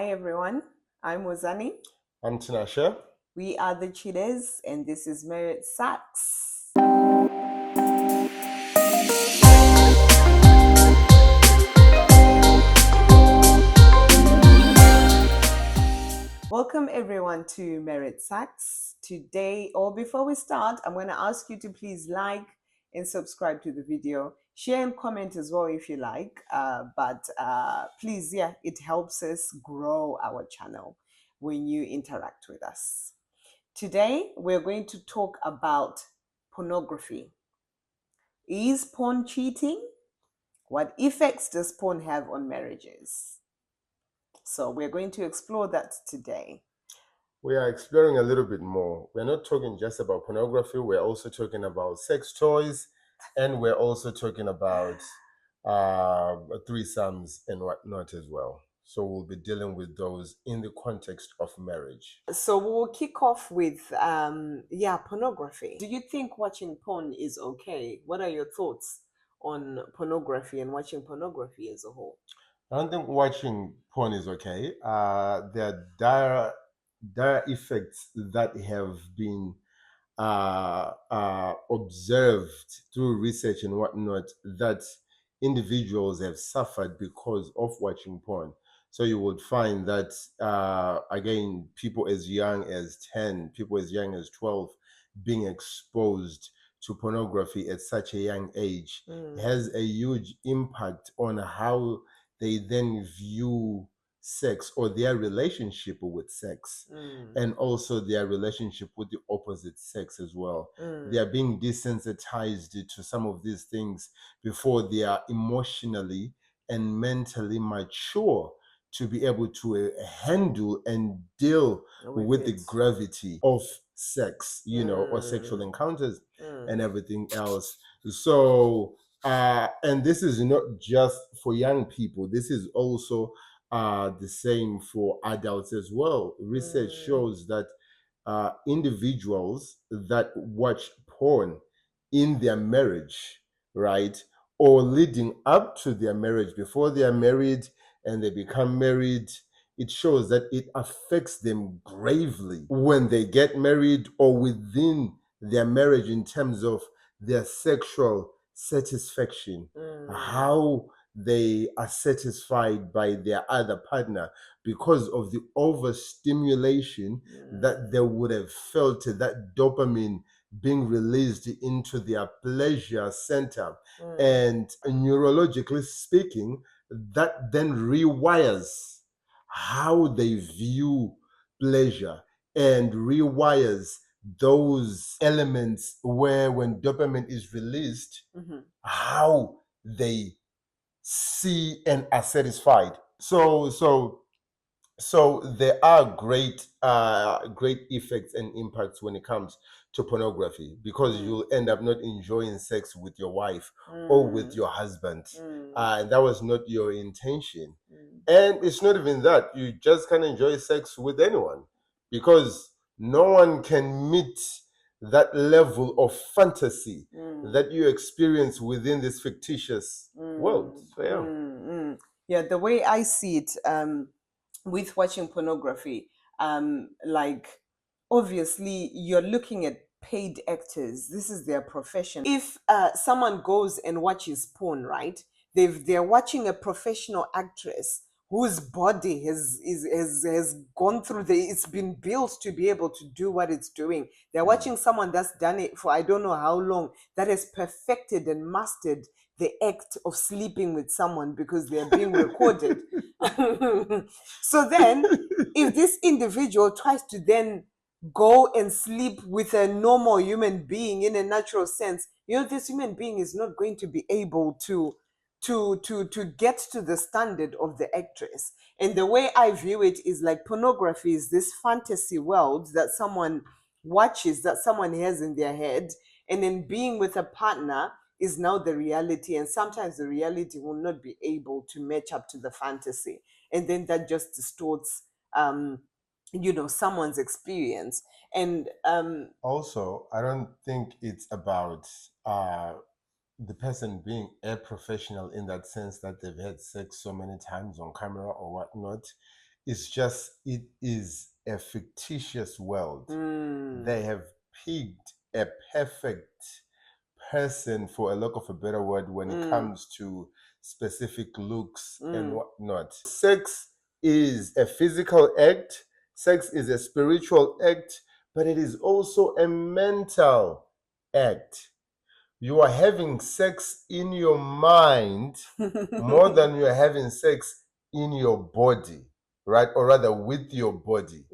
Hi everyone, I'm Wazani. I'm Tinashe. We are the Cheaters, and this is Merit Sacks. Welcome everyone to Merit Sacks. Today, or before we start, I'm going to ask you to please like and subscribe to the video. Share and comment as well if you like. But please, it helps us grow our channel when you interact with us. Today, we're going to talk about pornography. Is porn cheating? What effects does porn have on marriages? So we're going to explore that today. We are exploring a little bit more. We're not talking just about pornography, we're also talking about sex toys, and we're also talking about threesomes and whatnot as well. So we'll be dealing with those in the context of marriage. So we'll kick off with pornography. Do you think watching porn is okay? What are your thoughts on pornography and watching pornography as a whole? I don't think watching porn is okay. There are dire effects that have been observed through research and whatnot that individuals have suffered because of watching porn. So you would find that, again, people as young as 10, people as young as 12 being exposed to pornography at such a young age has a huge impact on how they then view sex or their relationship with sex, and also their relationship with the opposite sex as well. They are being desensitized to some of these things before they are emotionally and mentally mature to be able to handle and deal with the gravity of sex, or sexual encounters and everything else. So, and this is not just for young people, this is also the same for adults as well. Research shows that individuals that watch porn in their marriage, right, or leading up to their marriage, before they are married and they become married, it shows that it affects them gravely when they get married or within their marriage in terms of their sexual satisfaction, how they are satisfied by their other partner because of the overstimulation that they would have felt, that dopamine being released into their pleasure center. And neurologically speaking, that then rewires how they view pleasure and rewires those elements where when dopamine is released, how they see and are satisfied. So there are great effects and impacts when it comes to pornography, because you'll end up not enjoying sex with your wife or with your husband, and that was not your intention. And it's not even that, you just can't enjoy sex with anyone, because no one can meet that level of fantasy that you experience within this fictitious world. So Yeah, the way I see it, with watching pornography, like obviously you're looking at paid actors. This is their profession. If someone goes and watches porn, right, they're watching a professional actress whose body has gone through it's been built to be able to do what it's doing. They're watching someone that's done it for I don't know how long, that has perfected and mastered the act of sleeping with someone because they're being recorded. So then, if this individual tries to then go and sleep with a normal human being in a natural sense, this human being is not going to be able to get to the standard of the actress. And the way I view it is like pornography is this fantasy world that someone watches, that someone has in their head, and then being with a partner is now the reality, and sometimes the reality will not be able to match up to the fantasy, and then that just distorts someone's experience. And also, I don't think it's about the person being a professional in that sense that they've had sex so many times on camera or whatnot. It's just it is a fictitious world. They have picked a perfect person, for a lack of a better word, when it comes to specific looks and whatnot. Sex is a physical act, sex is a spiritual act, but it is also a mental act. You are having sex in your mind more than you are having sex in your body, right? Or rather, with your body.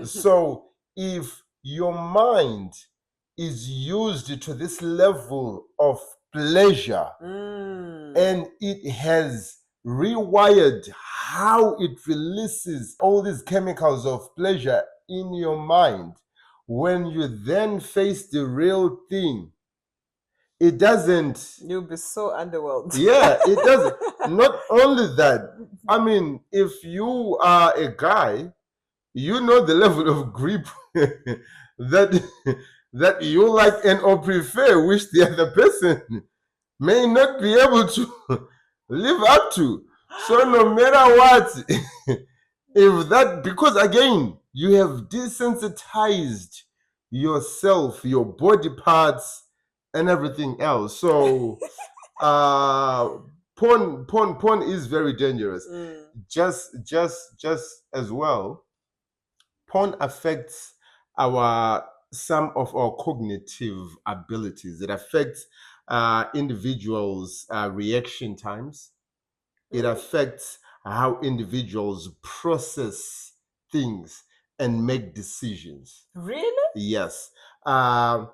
So, if your mind is used to this level of pleasure and it has rewired how it releases all these chemicals of pleasure in your mind, when you then face the real thing, it doesn't. You'll be so underworld. Yeah, it doesn't. Not only that, I mean, if you are a guy, you know the level of grip that that you like and or prefer, which the other person may not be able to live up to. So no matter what, if that, because again, you have desensitized yourself, your body parts, and everything else. So uh porn is very dangerous. Just as well, porn affects our some of our cognitive abilities. It affects individuals reaction times. It affects how individuals process things and make decisions. Really? Yes. Porn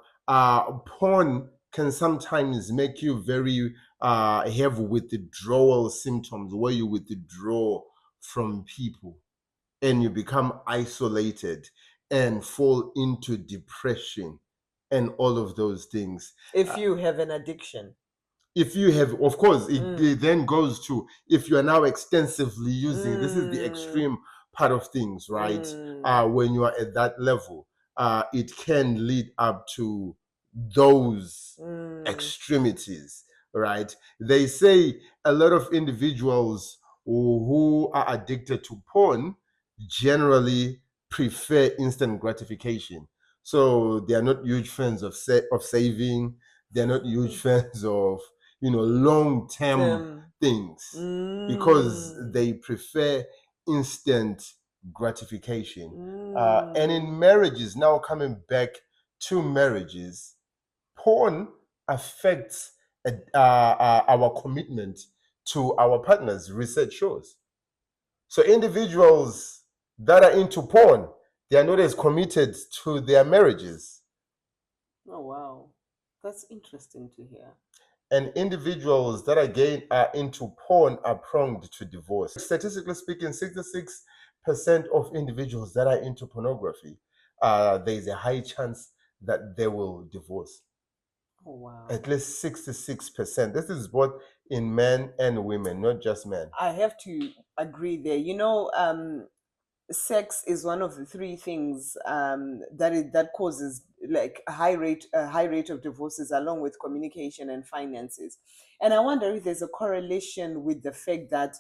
can sometimes make you very have withdrawal symptoms, where you withdraw from people and you become isolated and fall into depression and all of those things. If you have an addiction. If you have, of course, it then goes to, if you are now extensively using, this is the extreme part of things, right? When you are at that level, it can lead up to those extremities, right? They say a lot of individuals who are addicted to porn generally prefer instant gratification. So they are not huge fans of saving. They're not huge fans of long-term things, because they prefer instant gratification. And in marriages, now coming back to marriages, porn affects our commitment to our partners, research shows. So individuals that are into porn, they are not as committed to their marriages. Oh, wow. That's interesting to hear. And individuals that again are into porn are prone to divorce. Statistically speaking, 66% of individuals that are into pornography, there is a high chance that they will divorce. Oh, wow. At least 66%. This is both in men and women, not just men. I have to agree there. Sex is one of the three things that causes like a high rate of divorces, along with communication and finances. And I wonder if there's a correlation with the fact that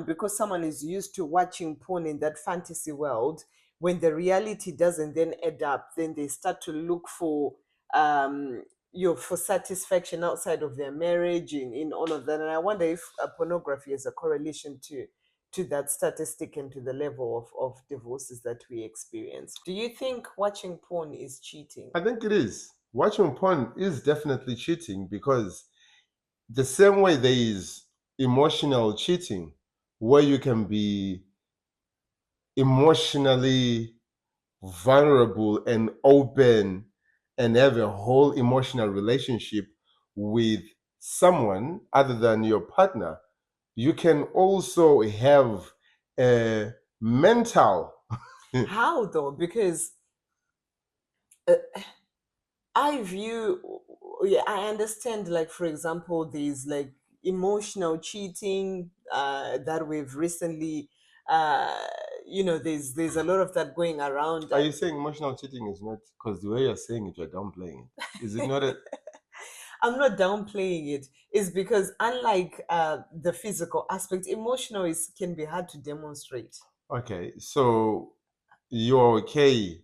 because someone is used to watching porn in that fantasy world, when the reality doesn't then add up, then they start to look um for satisfaction outside of their marriage, in all of that. And I wonder if pornography has a correlation to that statistic and to the level of divorces that we experience. Do you think watching porn is cheating? I think it is. Watching porn is definitely cheating, because the same way there is emotional cheating, where you can be emotionally vulnerable and open and have a whole emotional relationship with someone other than your partner, you can also have a mental. How though? Because uh, I understand, like, for example, these like emotional cheating that we've recently, there's a lot of that going around. Are you saying emotional cheating is not, because the way you're saying it, you're downplaying it? Is it not a I'm not downplaying it. It's because unlike the physical aspect, emotional can be hard to demonstrate. Okay, so you're okay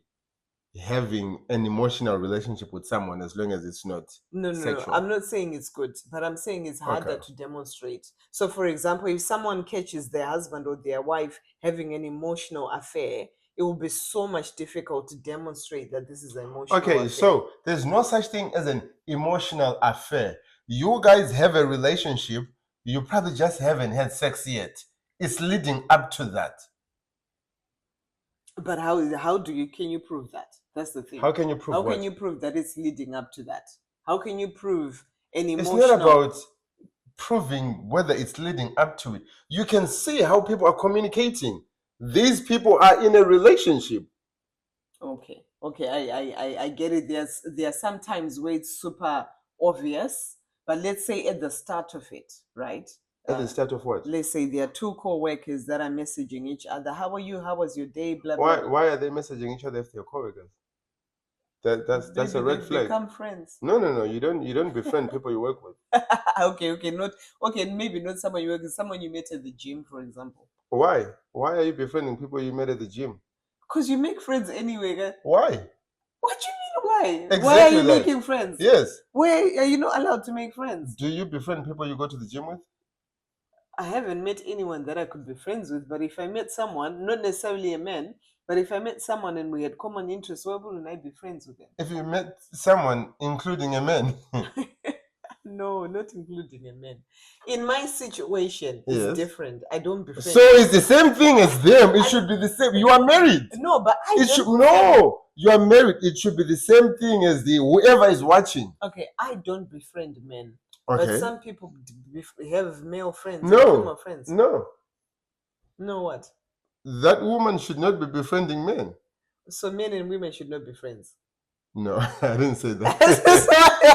having an emotional relationship with someone as long as it's not No. sexual. I'm not saying it's good, but I'm saying it's harder Okay. to demonstrate. So, for example, if someone catches their husband or their wife having an emotional affair, it will be so much difficult to demonstrate that this is an emotional Okay, affair. so there's no such thing as an emotional affair. You guys have a relationship, you probably just haven't had sex yet. It's leading up to that. But how can you prove that? That's the thing. How can you prove How what? can you prove that it's leading up to that? How can you prove an It's not emotional? about proving whether it's leading up to it. You can see how people are communicating. These people are in a relationship. Okay, I get it. There are some times where it's super obvious, but let's say at the start of it, right? At the start of what? Let's say there are two co-workers that are messaging each other. How are you? How was your day? Blah blah Why blah. why are they messaging each other if they're coworkers? That's Maybe a red they've flag. become friends. No. You don't befriend people you work with. Okay, not okay. Maybe not someone you work with, someone you met at the gym, for example. Why? Why are you befriending people you met at the gym? Because you make friends anyway. Guy. Why? What do you mean? Why? Why are Exactly you that. making friends? Yes. Why are you not allowed to make friends? Do you befriend people you go to the gym with? I haven't met anyone that I could be friends with, but if I met someone, not necessarily a man, but if I met someone and we had common interests, why wouldn't I be friends with them? If you met someone, including a man, No, not including a man. In my situation, it's yes. different. I don't befriend. So it's the same thing as them. It should be the same. You are married. No, but I It don't should befriend. no. You are married. It should be the same thing as the whoever is watching. Okay, I don't befriend men. But Okay. some people have male friends and No. female friends. No. No, what? That woman should not be befriending men. So men and women should not be friends. No, I didn't say that.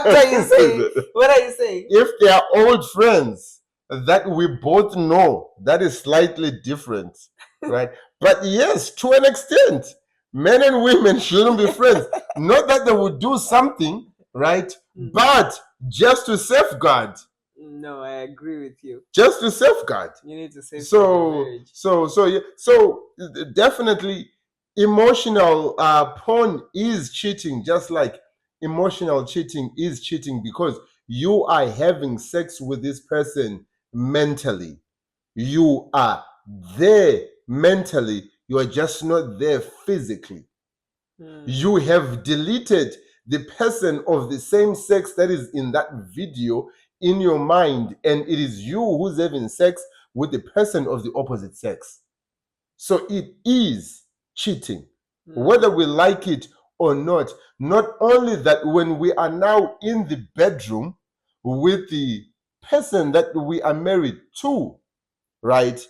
What are you saying? What are you saying? If they are old friends that we both know, that is slightly different, right? But yes, to an extent, men and women shouldn't be friends. Not that they would do something, right? But just to safeguard. No, I agree with you. Just to safeguard. You need to safeguard your marriage. So definitely emotional porn is cheating, just like emotional cheating is cheating, because you are having sex with this person mentally. You are there mentally, you are just not there physically. You have deleted the person of the same sex that is in that video in your mind, and it is you who's having sex with the person of the opposite sex. So it is cheating, whether we like it or not. Not only that, when we are now in the bedroom with the person that we are married to, right?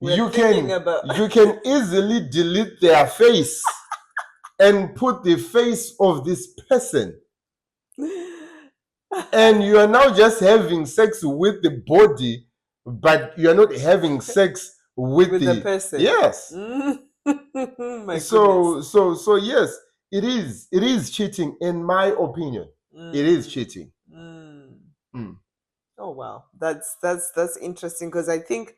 You can easily delete their face and put the face of this person, and you are now just having sex with the body, but you are not having sex with the person. Yes. My So yes, it is cheating, in my opinion. It is cheating. Oh wow, that's interesting, because I think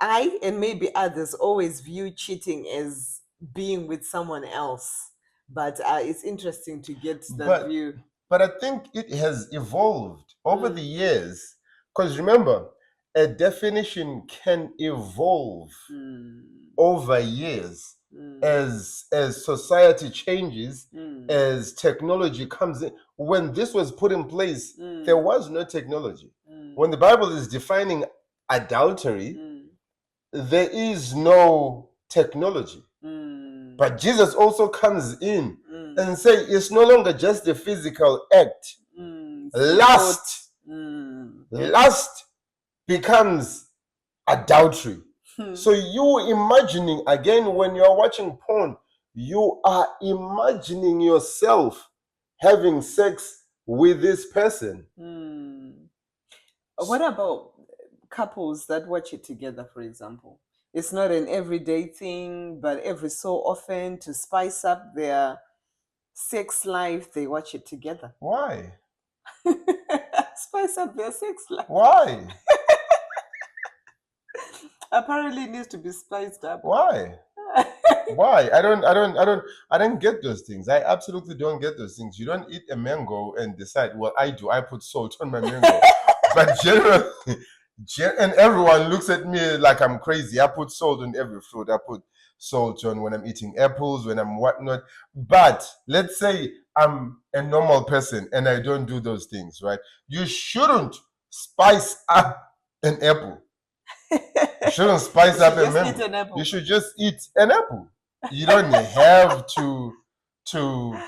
I and maybe others always view cheating as being with someone else, but it's interesting to get that view. But I think it has evolved over the years, because remember, a definition can evolve over years as society changes, as technology comes in. When this was put in place, there was no technology. When the Bible is defining adultery, there is no technology. But Jesus also comes in and say it's no longer just a physical act. Lust becomes adultery. So you imagining, again, when you're watching porn, you are imagining yourself having sex with this person. What about couples that watch it together, for example? It's not an everyday thing, but every so often, to spice up their sex life, they watch it together. Why? Spice up their sex life. Why? Apparently, it needs to be spiced up. Why? Why? I don't get those things. I absolutely don't get those things. You don't eat a mango and decide, well, I do. I put salt on my mango. But generally, and everyone looks at me like I'm crazy. I put salt on every fruit. I put salt on when I'm eating apples, when I'm whatnot. But let's say I'm a normal person and I don't do those things, right? You shouldn't spice up an apple. You shouldn't spice You up should a just eat mango. an apple. You should just eat an apple. You don't have to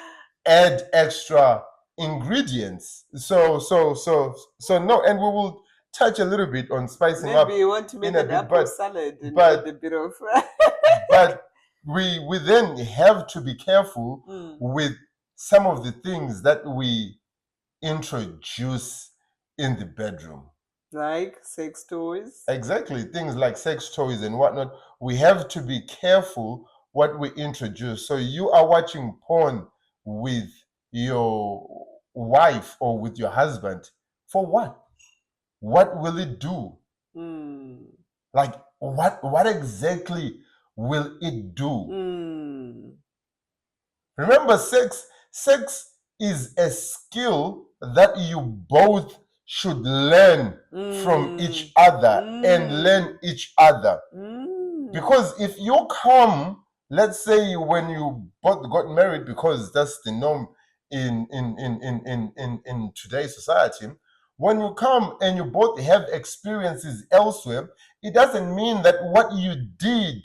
add extra ingredients. So no, and we will touch a little bit on spicing up Maybe you want to make in a an bit, apple salad and but add a bit of. but we then have to be careful Mm. with some of the things that we introduce in the bedroom. Like sex toys. Exactly, things like sex toys and whatnot. We have to be careful what we introduce. So you are watching porn with your wife or with your husband for what? What will it do? Mm. Like what exactly will it do? Mm. Remember, sex is a skill that you both should learn from each other and learn each other. Because if you come, let's say when you both got married, because that's the norm in today's society, when you come and you both have experiences elsewhere, it doesn't mean that what you did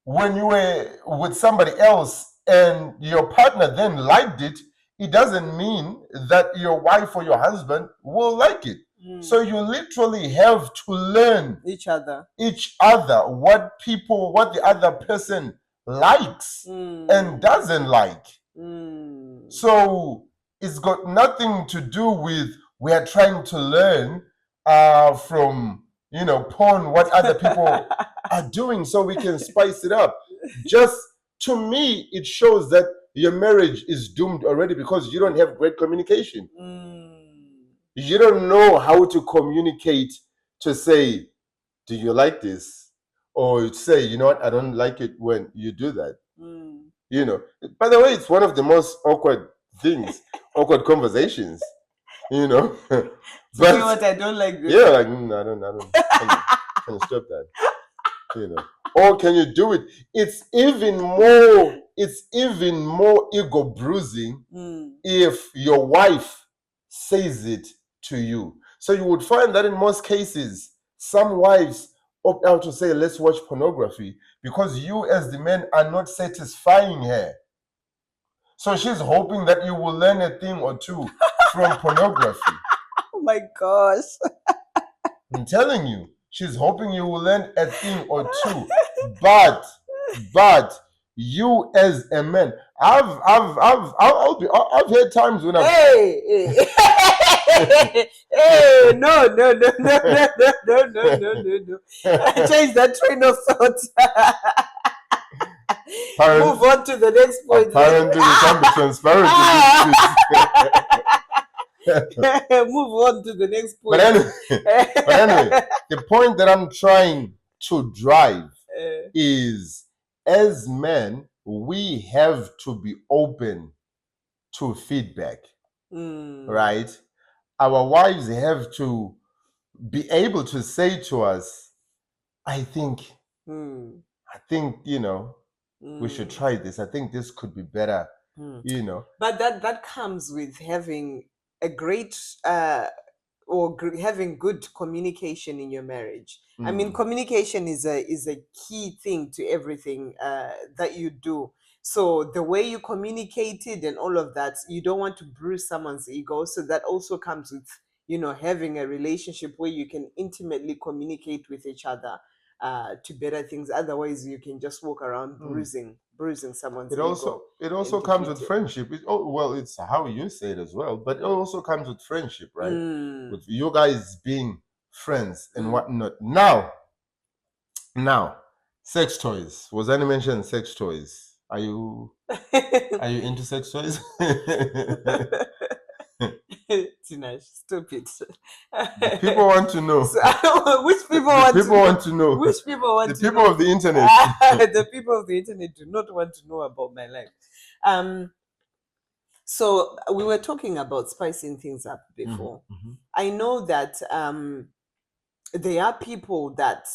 when you were with somebody else and your partner then liked it, it doesn't mean that your wife or your husband will like it. So you literally have to learn Each other. what the other person likes and doesn't like. So it's got nothing to do with we are trying to learn from porn what other people are doing so we can spice it up. Just to me, it shows that your marriage is doomed already because you don't have great communication. You don't know how to communicate to say, do you like this? Or say, you know what, I don't like it when you do that. By the way, it's one of the most awkward things, awkward conversations, Tell me what I don't like this. Yeah, like, I don't. Can you stop that? Or can you do it? It's even more ego bruising if your wife says it to you. So you would find that in most cases, some wives opt out to say, let's watch pornography because you as the man are not satisfying her. So she's hoping that you will learn a thing or two from pornography. Oh my gosh. I'm telling you, she's hoping you will learn a thing or two. But you as a man, I've had times when I've Hey, no. Change that train of thought. Move on to the next point. Apparently, we can't be transparent Move on to the next point. But anyway, the point that I'm trying to drive is, as men, we have to be open to feedback, right? Our wives have to be able to say to us, I think, we should try this. I think this could be better, But that comes with having a great having good communication in your marriage. I mean, communication is a key thing to everything that you do. So the way you communicated and all of that, you don't want to bruise someone's ego. So that also comes with having a relationship where you can intimately communicate with each other to better things. Otherwise, you can just walk around bruising someone's ego. It also comes with friendship. It's how you say it as well, but it also comes with friendship, right? With you guys being friends and whatnot. Now, sex toys. Was any mention sex toys? Are you into sex toys? Tinash, stop it. The people want to know. So, which people The want people to want to know. Which people want The to people know? of the internet. The people of the internet do not want to know about my life. So we were talking about spicing things up before. Mhm. I know that there are people that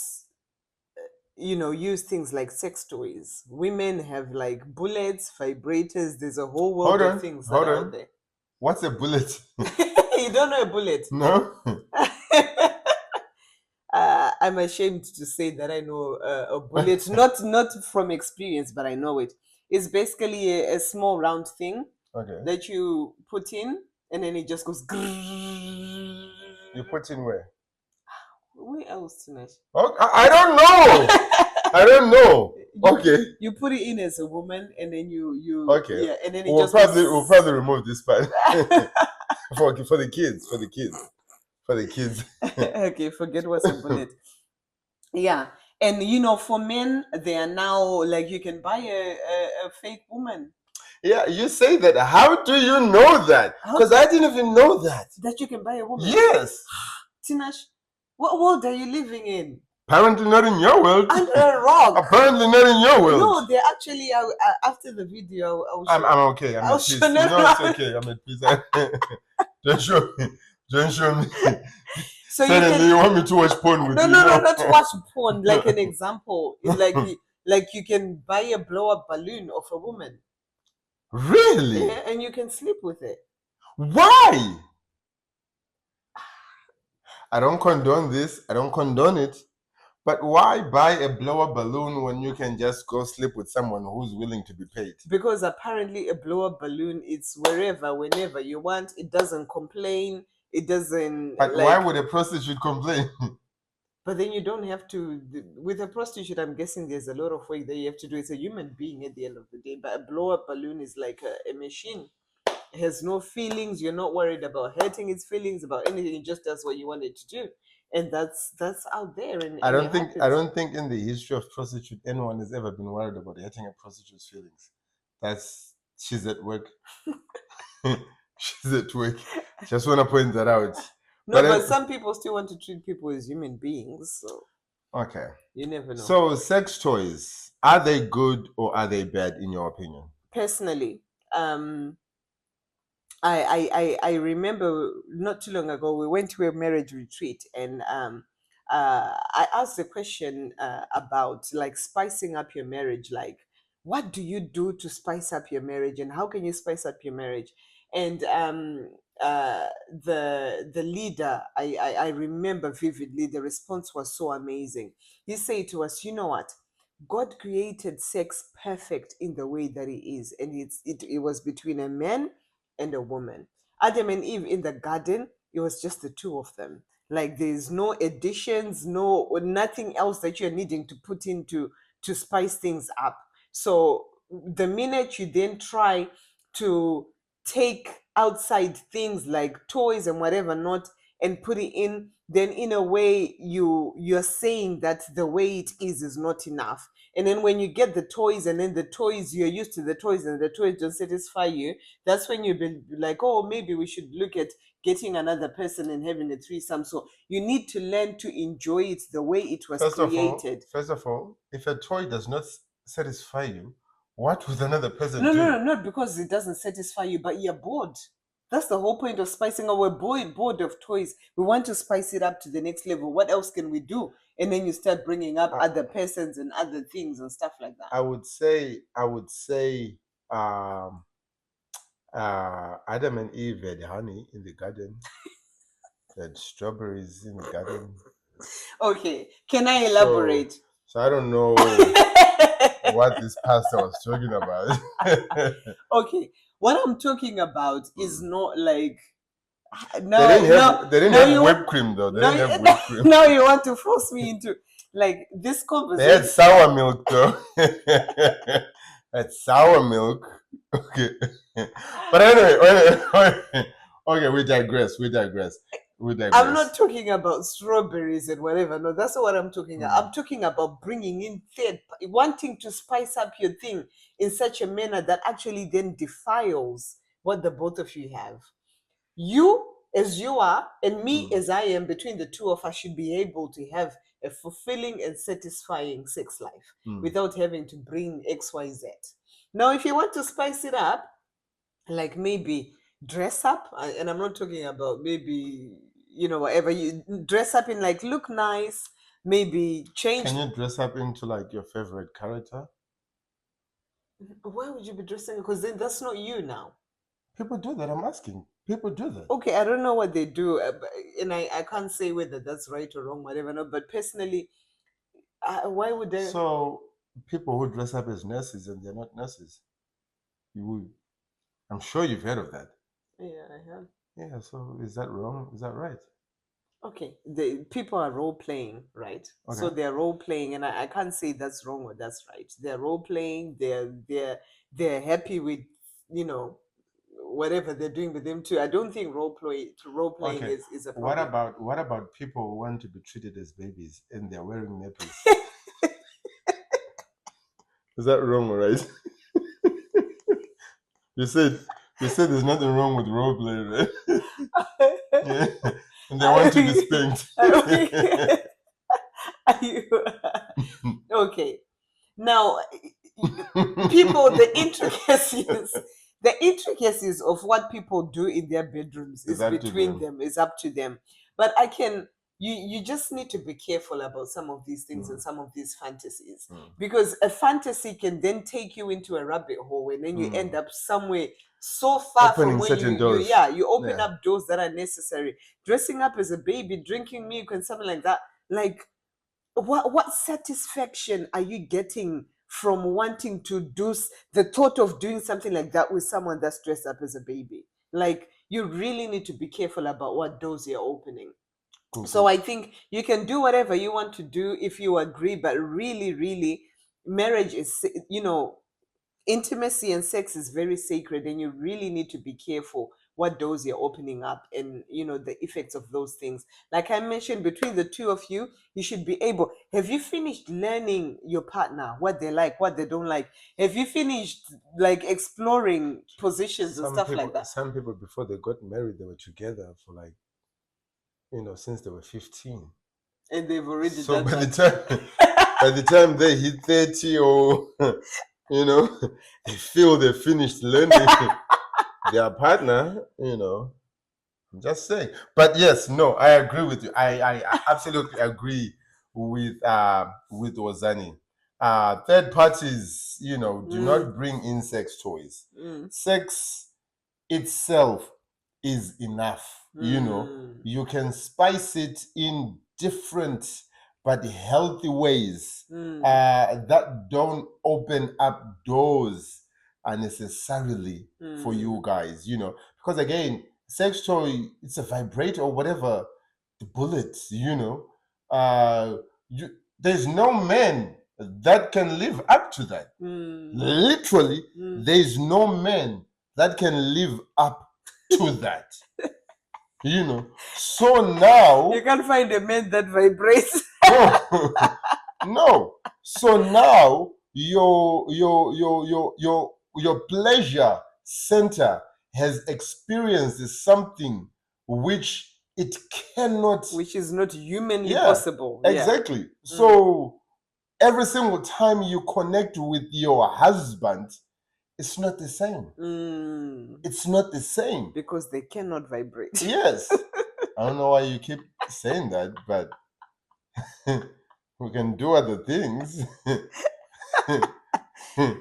use things like sex toys. Women have like bullets, vibrators. There's a whole world of things that are out there. What's a bullet? You don't know a bullet? No. I'm ashamed to say that I know a bullet, not from experience, but I know it. It's basically a small round thing Okay. that you put in, and then it just goes. You put in where? Where else, Tinash? Oh, I don't know. I don't know. Okay. You put it in as a woman, and then you Okay. yeah, and then it We'll just goes. probably remove this part for the kids. Okay, forget what's a bullet. Yeah, and for men, they are now like you can buy a fake woman. Yeah, you say that. How do you know that? Because I didn't even know that. That you can buy a woman. Yes. Tinash, what world are you living in? Apparently not in your world. Under a rock. Apparently not in your world. No, they're actually after the video. I'm okay. I'm at peace. It's okay. I'm at peace. Don't show me. Don't show me. So suddenly you want me to watch porn with you? No, not to watch porn. Like an example, like you can buy a blow-up balloon of a woman. Really? Yeah, and you can sleep with it. Why? I don't condone this. I don't condone it. But why buy a blow-up balloon when you can just go sleep with someone who's willing to be paid? Because apparently a blow-up balloon, it's wherever, whenever you want. It doesn't complain. It doesn't. But why would a prostitute complain? But then you don't have to. With a prostitute, I'm guessing there's a lot of work that you have to do. It's a human being at the end of the day. But a blow-up balloon is like a machine. It has no feelings. You're not worried about hurting its feelings, about anything. It just does what you want it to do. And that's out there. And I don't think in the history of prostitute anyone has ever been worried about hurting a prostitute's feelings. She's at work. She's at work. Just want to point that out. No, but some people still want to treat people as human beings. So okay, you never know. So sex toys, are they good or are they bad in your opinion? Personally, I remember not too long ago we went to a marriage retreat, and I asked the question about like spicing up your marriage. Like, what do you do to spice up your marriage, and how can you spice up your marriage? And the leader, I remember vividly. The response was so amazing. He said to us, "You know what? God created sex perfect in the way that it is, and it was between a man and a woman. Adam and Eve in the garden, it was just the two of them. Like there's no additions, nothing else that you're needing to put into to spice things up. So the minute you then try to take outside things like toys and whatever not and put it in, then in a way you're saying that the way it is not enough. And then when you get the toys, and then the toys, you're used to the toys and the toys don't satisfy you, that's when you'll be like, oh, maybe we should look at getting another person and having a threesome. So you need to learn to enjoy it the way it was created. First of all, if a toy does not satisfy you, what would another person do? No, not because it doesn't satisfy you, but you're bored. That's the whole point of spicing up. We're bored of toys. We want to spice it up to the next level. What else can we do? And then you start bringing up other persons and other things and stuff like that. I would say Adam and Eve had honey in the garden. They had strawberries in the garden. Okay, can I elaborate? So I don't know what this pastor was talking about. Okay, what I'm talking about is not like they didn't have whipped cream though. They didn't have whipped cream. Now you want to force me into like this conversation. They had sour milk though. Had sour milk. Okay. But anyway, okay, we digress. I'm not talking about strawberries and whatever. No, that's not what I'm talking about. I'm talking about bringing in wanting to spice up your thing in such a manner that actually then defiles what the both of you have. You as you are and me Mm. as I am, between the two of us should be able to have a fulfilling and satisfying sex life Mm. without having to bring XYZ. Now, if you want to spice it up, like maybe dress up, and I'm not talking about maybe, whatever, you dress up in, like, look nice, maybe change. Can you dress up into like your favorite character? Why would you be dressing? Because then that's not you now. People do that. I'm asking. People do that. Okay, I don't know what they do, and I can't say whether that's right or wrong, whatever. No, but personally, why would they? So people who dress up as nurses and they're not nurses, I'm sure you've heard of that. Yeah, I have. Yeah. So is that wrong? Is that right? Okay, the people are role playing, right? So Okay. they're role playing, and I can't say that's wrong or that's right. They're role playing. They're happy with, whatever they're doing with them too. I don't think role playing Okay. is a What problem. about people who want to be treated as babies and they're wearing nappies? Is that wrong or right? You said there's nothing wrong with role play, right? Yeah. And they want to be spanked. Okay. Now, people, the intricacies of what people do in their bedrooms Is is up to between them. them, is up to them. But you just need to be careful about some of these things and some of these fantasies, because a fantasy can then take you into a rabbit hole, and then you end up somewhere so far Opening from where certain you doors. you open Yeah. up doors that are necessary. Dressing up as a baby, drinking milk and something like that. Like, what satisfaction are you getting from wanting to do the thought of doing something like that with someone that's dressed up as a baby? Like, you really need to be careful about what doors you're opening. So I think you can do whatever you want to do if you agree, but really, really, marriage is, intimacy and sex is very sacred, and you really need to be careful what doors you're opening up, and the effects of those things. Like I mentioned, between the two of you, you should be able, have you finished learning your partner, what they like, what they don't like? Have you finished, like, exploring positions and stuff like that? Some people before they got married, they were together for like, since they were 15. And they've already So done by the that. time by the time they hit 30, or they feel they finished learning their partner, I'm just saying. But yes, no, I agree with you. I absolutely agree with Ozani. Third parties, do not bring in sex toys. Sex itself is enough. You can spice it in different but healthy ways that don't open up doors unnecessarily for you guys, because again, sex toy, it's a vibrator or whatever, the bullets, there's no man that can live up to that. Literally, there's no man that can live up to that. So now You can't find a man that vibrates. no, no. So now your pleasure center has experienced something which it cannot. Which is not humanly Yeah, possible. Yeah. exactly. So every single time you connect with your husband, it's not the same. It's not the same. Because they cannot vibrate. Yes. I don't know why you keep saying that, but we can do other things.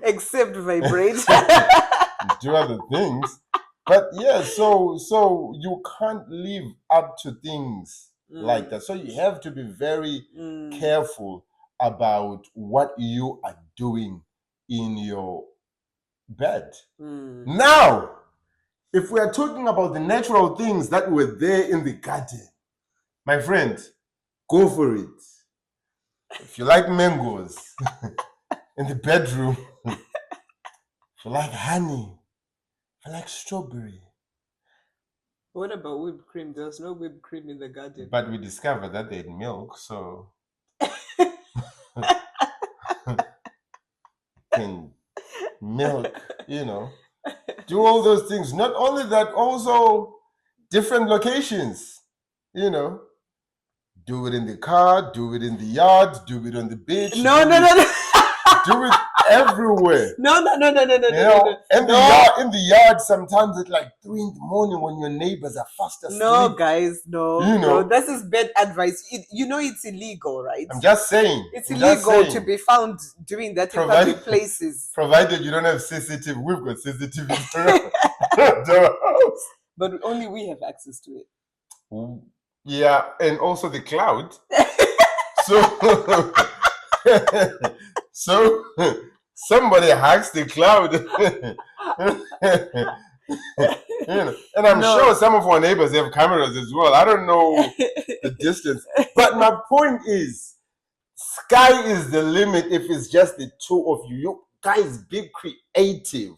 Except vibrate. Do other things. But yeah, so you can't live up to things like that. So you have to be very careful about what you are doing in your bed. Now, if we are talking about the natural things that were there in the garden, my friend, go for it. If you like mangoes in the bedroom, if you like honey, if you like strawberry. What about whipped cream? There's no whipped cream in the garden. But we discovered that they had milk, so can milk, do all those things. Not only that, also different locations, you know. Do it in the car, do it in the yard, do it on the beach, No, no, no, no. do it everywhere. No, no, no, no, no, no, You no, know, no, in the yard, sometimes it's like 3 in the morning when your neighbors are fast no, asleep. guys, no, You no. know, This is bad advice. You know it's illegal, right? I'm just saying. It's I'm just illegal to saying. be found doing that in Provided, public places. provided you don't have CCTV. We've got CCTV around the house. But only we have access to it. Yeah, and also the cloud. So, so somebody hacks the cloud. And I'm sure some of our neighbors have cameras as well. I don't know the distance. But my point is, sky is the limit if it's just the two of you. You guys, be creative.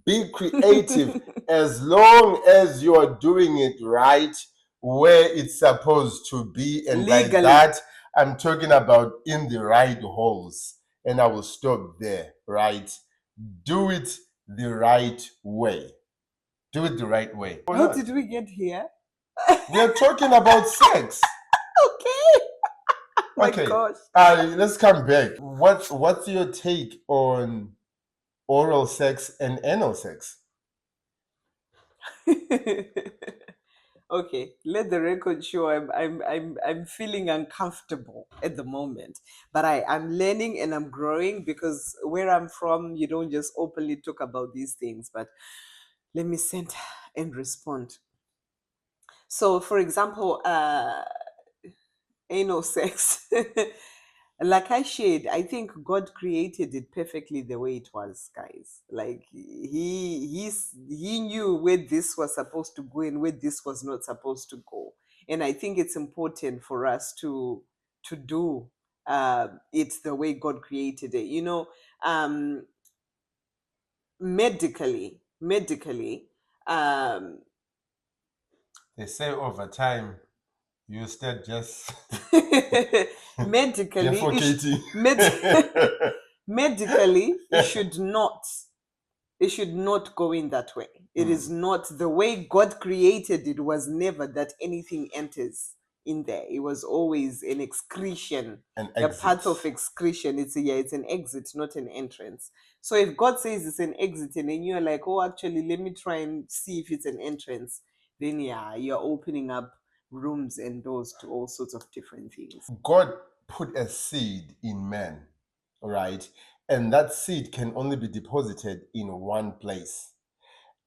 Be creative as long as you are doing it right where it's supposed to be. And Legally. by that, I'm talking about in the right holes. And I will stop there, right? Do it the right way. Do it the right way. How did we get here? We are talking about sex. Okay. My Okay. gosh. Let's come back. What's your take on oral sex and anal sex? Okay, let the record show I'm feeling uncomfortable at the moment, but I'm learning and I'm growing, because where I'm from, you don't just openly talk about these things. But let me center and respond. So, for example, anal sex. Like I shared, I think God created it perfectly the way it was, guys. Like he knew where this was supposed to go and where this was not supposed to go. And I think it's important for us to do it the way God created it. Medically, um, They say over time you start just medically, medically, it should not go in that way. It is not the way God created it. Was never that anything enters in there. It was always an excretion, a path of excretion. It's an exit, not an entrance. So if God says it's an exit, and then you're like, oh, actually, let me try and see if it's an entrance, then you're opening up rooms and doors to all sorts of different things. God put a seed in man, right? And that seed can only be deposited in one place.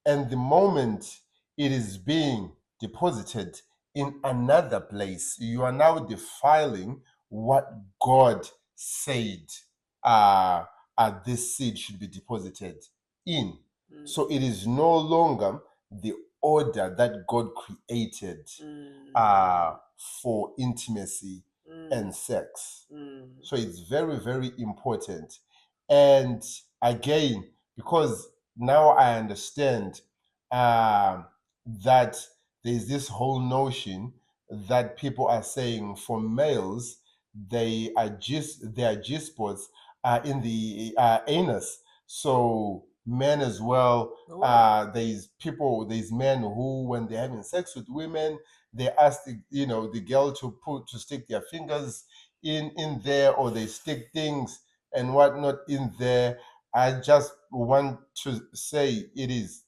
And the moment it is being deposited in another place, you are now defiling what God said this seed should be deposited in. So it is no longer the order that God created for intimacy and sex. So it's very, very important. And again, because now I understand that there's this whole notion that people are saying for males, their G spots are in the anus. So men as well. There's men who, when they're having sex with women, they ask the girl to stick their fingers in there, or they stick things and whatnot in there. I just want to say it is,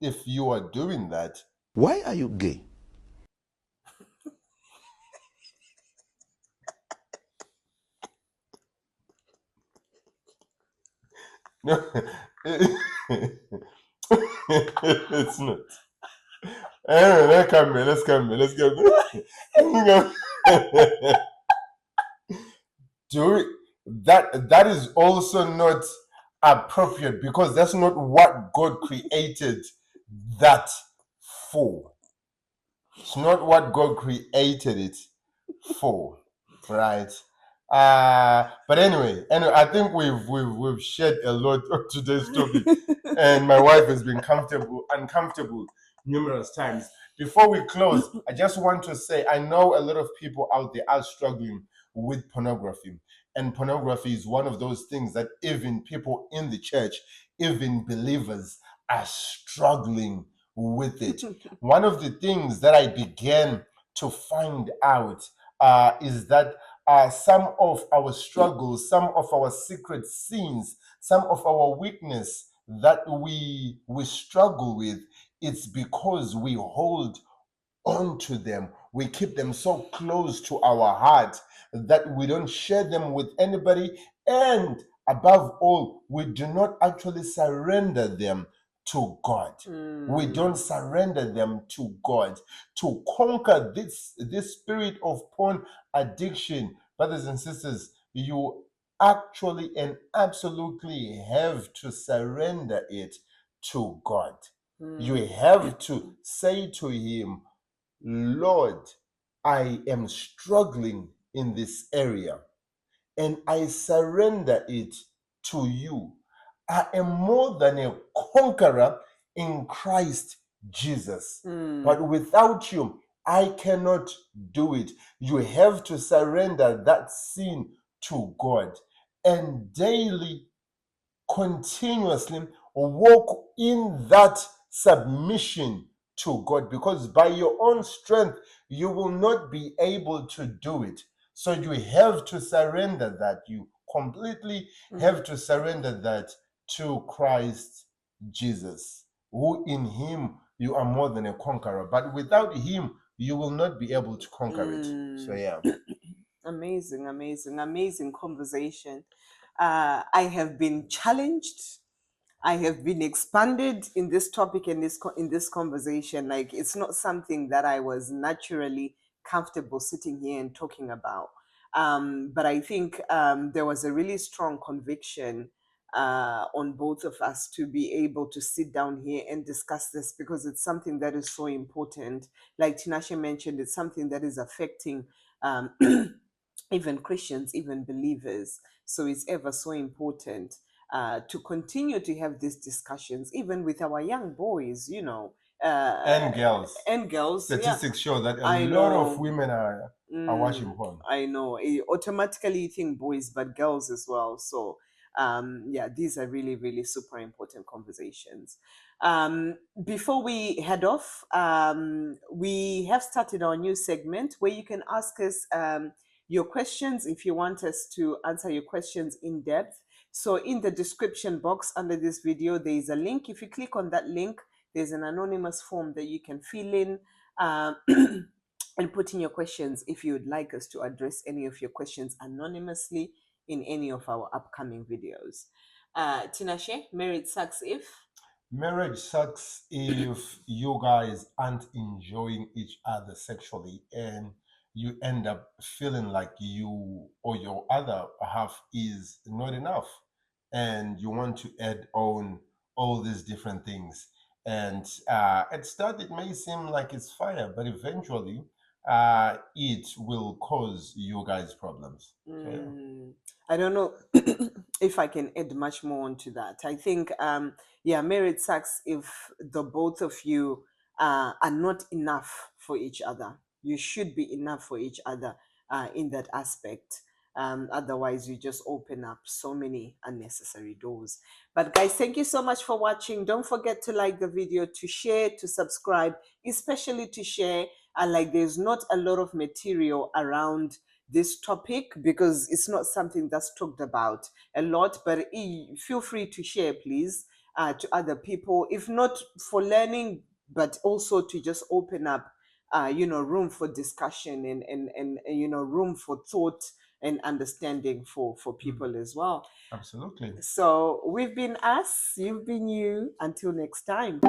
if you are doing that. Why are you gay? No, it's not. Anyway, let's come here. Do it. That is also not appropriate, because that's not what God created that for. It's not what God created it for, right? But anyway, I think we've shared a lot of today's topic, and my wife has been uncomfortable numerous times. Before we close, I just want to say, I know a lot of people out there are struggling with pornography, and pornography is one of those things that even people in the church, even believers, are struggling with it. One of the things that I began to find out is that some of our struggles, some of our secret sins, some of our weakness that we struggle with, it's because we hold onto them. We keep them so close to our heart that we don't share them with anybody. And above all, we do not actually surrender them to God. We don't surrender them to God. To conquer this spirit of porn addiction, brothers and sisters, you actually and absolutely have to surrender it to God. You have to say to Him, Lord, I am struggling in this area and I surrender it to you. I am more than a conqueror in Christ Jesus. But without you, I cannot do it. You have to surrender that sin to God and daily, continuously walk in that submission to God, because by your own strength you will not be able to do it. So you have to surrender that. You completely have to surrender that to Christ Jesus, who in Him you are more than a conqueror. But without Him, you will not be able to conquer it. So, yeah. Amazing, amazing, amazing conversation. I have been challenged. I have been expanded in this topic, in this conversation. Like, it's not something that I was naturally comfortable sitting here and talking about. But I think there was a really strong conviction on both of us to be able to sit down here and discuss this, because it's something that is so important. Like Tinashe mentioned, it's something that is affecting um, even Christians, even believers. So it's ever so important to continue to have these discussions, even with our young boys, And girls. and girls. Yeah, Statistics show that a I lot of know. women are watching porn. I know. Automatically you think boys, but girls as well. So, yeah, these are really, really super important conversations. Before we head off, we have started our new segment where you can ask us your questions if you want us to answer your questions in depth. So in the description box under this video, there is a link. If you click on that link, there's an anonymous form that you can fill in. Um, and put in your questions if you would like us to address any of your questions anonymously in any of our upcoming videos. Tinashe, married sucks if? Marriage sucks if you guys aren't enjoying each other sexually and you end up feeling like you or your other half is not enough and you want to add on all these different things. And at start, it may seem like it's fire, but eventually it will cause you guys problems. So, yeah. I don't know if I can add much more onto that. I think, yeah, marriage sucks if the both of you are not enough for each other. You should be enough for each other in that aspect. Otherwise, you just open up so many unnecessary doors. But guys, thank you so much for watching. Don't forget to like the video, to share, to subscribe, especially to share. Like, there's not a lot of material around this topic because it's not something that's talked about a lot, but feel free to share, please, to other people, if not for learning, but also to just open up room for discussion and room for thought and understanding for people as well. Absolutely. So we've been us, you've been you. Until next time.